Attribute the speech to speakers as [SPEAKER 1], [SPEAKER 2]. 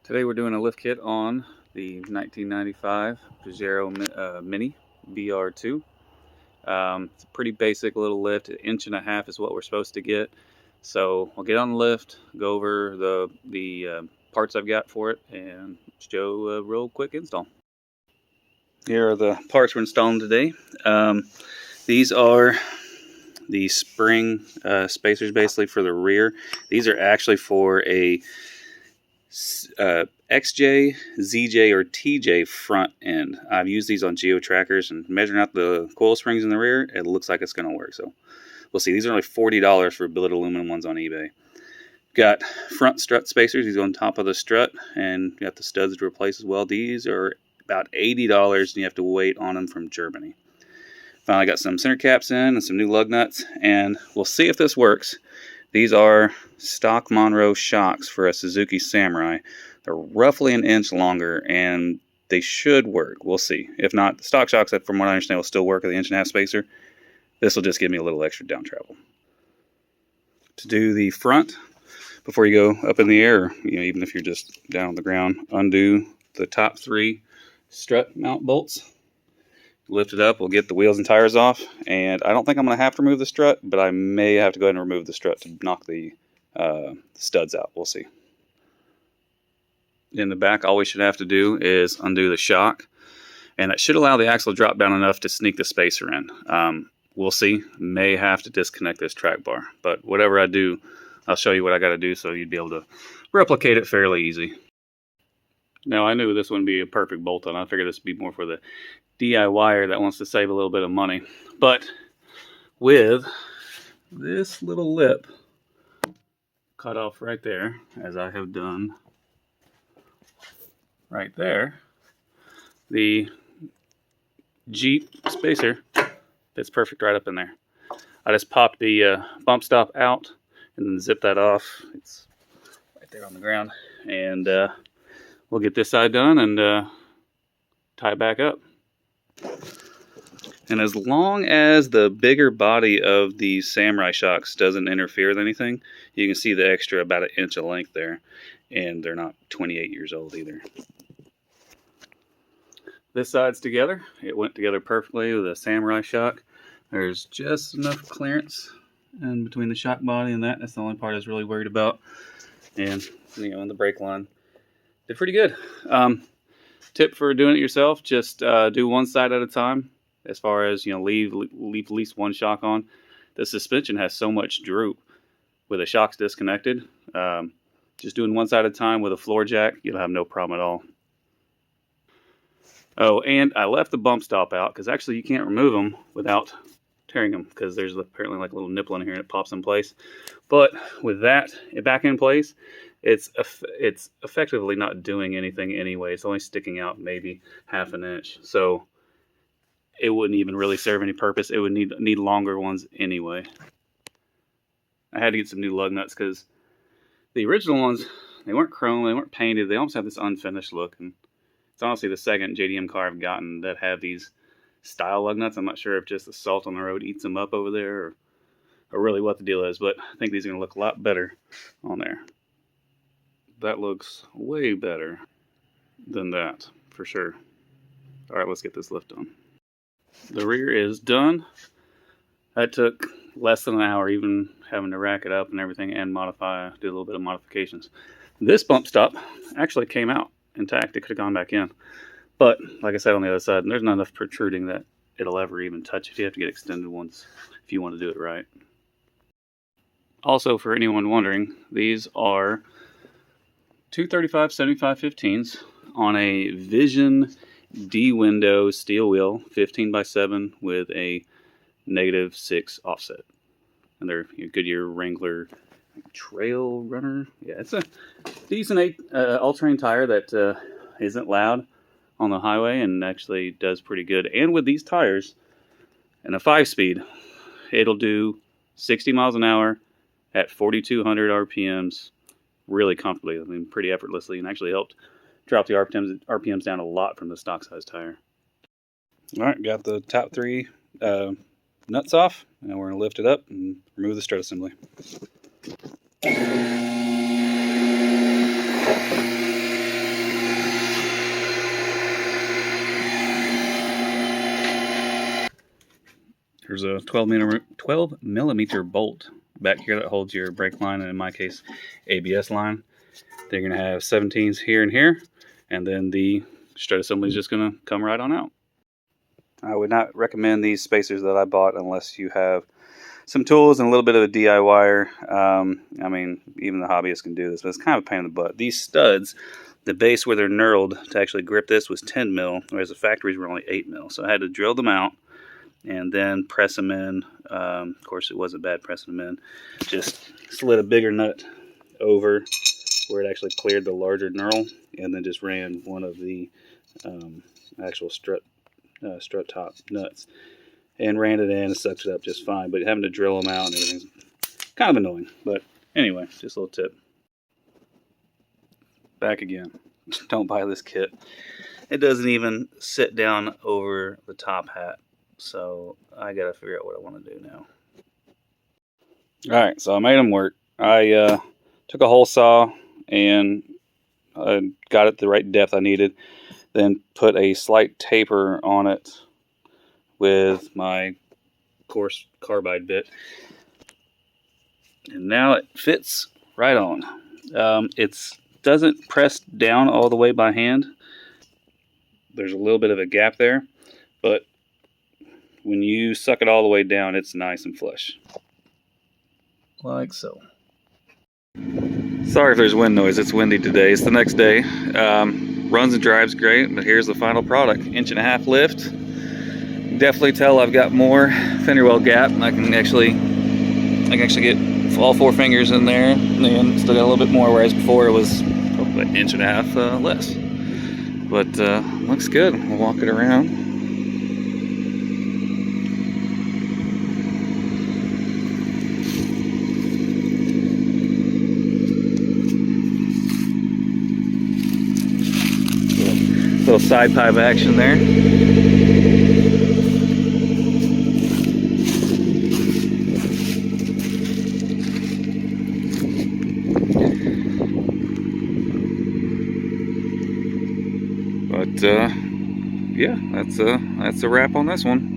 [SPEAKER 1] Today we're doing a lift kit on the 1995 Pajero Mini BR2. It's a pretty basic little lift. 1.5 inches is what we're supposed to get. So we'll get on the lift, go over the parts I've got for it, and show a real quick install. Here are the parts we're installing today. These are the spring spacers basically for the rear. These are actually for a XJ, ZJ, or TJ front end. I've used these on geo trackers and measuring out the coil springs in the rear, it looks like it's going to work. So we'll see. These are only $40 for billet aluminum ones on eBay. Got front strut spacers. These go on top of the strut, and got the studs to replace as well. These are about $80, and you have to wait on them from Germany. Finally got some center caps in and some new lug nuts, and we'll see if this works. These are stock Monroe shocks for a Suzuki Samurai. They're roughly 1 inch longer, and they should work. We'll see. If not, the stock shocks, from what I understand, will still work with the 1.5 inch spacer. This will just give me a little extra down travel. To do the front, before you go up in the air, even if you're just down on the ground, undo the top 3 strut mount bolts. Lift it up, we'll get the wheels and tires off, and I don't think I'm going to have to remove the strut, but I may have to go ahead and remove the strut to knock the studs out. We'll see. In the back, all we should have to do is undo the shock, and that should allow the axle to drop down enough to sneak the spacer in. We'll see. May have to disconnect this track bar, but whatever I do, I'll show you what I got to do so you'd be able to replicate it fairly easy. Now, I knew this wouldn't be a perfect bolt-on. I figured this would be more for the DIYer that wants to save a little bit of money. But with this little lip cut off right there, as I have done right there, the Jeep spacer fits perfect right up in there. I just popped the bump stop out and then zip that off. It's right there on the ground. And we'll get this side done and tie it back up. And as long as the bigger body of these Samurai shocks doesn't interfere with anything, you can see the extra about 1 inch of length there. And they're not 28 years old either. This side's together. It went together perfectly with a Samurai shock. There's just enough clearance in between the shock body and that. That's the only part I was really worried about. And, in the brake line, did pretty good. Tip for doing it yourself, just do one side at a time. As far as, leave at least one shock on. The suspension has so much droop with the shocks disconnected. Just doing one side at a time with a floor jack, you'll have no problem at all. Oh, and I left the bump stop out because actually you can't remove them without tearing them, because there's apparently like a little nipple in here and it pops in place. But with that back in place, it's effectively not doing anything anyway. It's only sticking out maybe 1/2 inch. So it wouldn't even really serve any purpose. It would need longer ones anyway. I had to get some new lug nuts because the original ones, they weren't chrome, they weren't painted. They almost have this unfinished look. And it's honestly the second JDM car I've gotten that have these style lug nuts. I'm not sure if just the salt on the road eats them up over there or really what the deal is, but I think these are going to look a lot better on there. That looks way better than that, for sure. All right, let's get this lift on. The rear is done. That took less than an hour, even having to rack it up and everything and do a little bit of modifications. This bump stop actually came out intact. It could have gone back in. But, like I said, on the other side, there's not enough protruding that it'll ever even touch it. You have to get extended ones if you want to do it right. Also, for anyone wondering, these are 235 75/15s on a Vision D-window steel wheel, 15x7 with a -6 offset. And they're Goodyear Wrangler Trail Runner. Yeah, it's a decent all-terrain tire that isn't loud on the highway and actually does pretty good. And with these tires and a 5-speed, it'll do 60 miles an hour at 4,200 RPMs really comfortably. I mean, pretty effortlessly, and actually helped drop the RPMs down a lot from the stock size tire. All right, got the top 3 nuts off. Now we're going to lift it up and remove the strut assembly. There's a 12 millimeter bolt back here that holds your brake line, and in my case, ABS line. They're going to have 17s here and here, and then the strut assembly is just going to come right on out. I would not recommend these spacers that I bought unless you have some tools and a little bit of a DIYer. I mean, even the hobbyist can do this, but it's kind of a pain in the butt. These studs, the base where they're knurled to actually grip this was 10 mil, whereas the factories were only 8 mil. So I had to drill them out and then press them in. Of course, it wasn't bad pressing them in. Just slid a bigger nut over where it actually cleared the larger knurl, and then just ran one of the actual strut top nuts and ran it in and sucked it up just fine. But having to drill them out and everything's kind of annoying. But anyway, just a little tip. Back again. Don't buy this kit. It doesn't even sit down over the top hat. So I gotta figure out what I want to do now. Alright, so I made them work. I took a hole saw and got it the right depth I needed. Then put a slight taper on it with my coarse carbide bit. And now it fits right on. It doesn't press down all the way by hand. There's a little bit of a gap there, but when you suck it all the way down, it's nice and flush. Like so. Sorry if there's wind noise, it's windy today. It's the next day. Runs and drives great, but here's the final product. 1.5 inch lift. Definitely tell I've got more fender well gap. I can actually get all 4 fingers in there, and still got a little bit more, whereas before it was probably 1.5 inches less. But looks good. We'll walk it around. Little side pipe action there. But yeah, that's a wrap on this one.